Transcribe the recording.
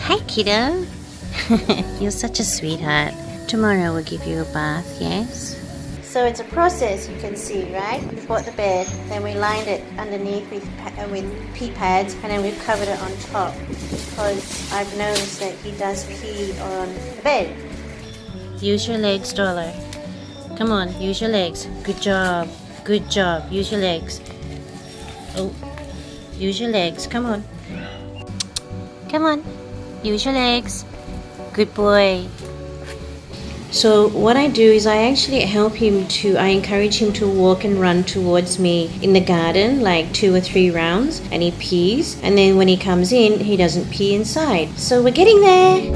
Hi, kiddo. You're such a sweetheart. Tomorrow we'll give you a bath, yes? So it's a process, you can see, right? We bought the bed, then we lined it underneath with pee pads, and then we've covered it on top because I've noticed that he does pee on the bed. Use your legs, Dollar. Come on, use your legs. Good job. Good job. Use your legs. Oh, use your legs. Come on. Come on. Use your legs. Good boy. So what I do is I actually I encourage him to walk and run towards me in the garden like 2 or 3 rounds, and he pees, and then when he comes in he doesn't pee inside. So we're getting there.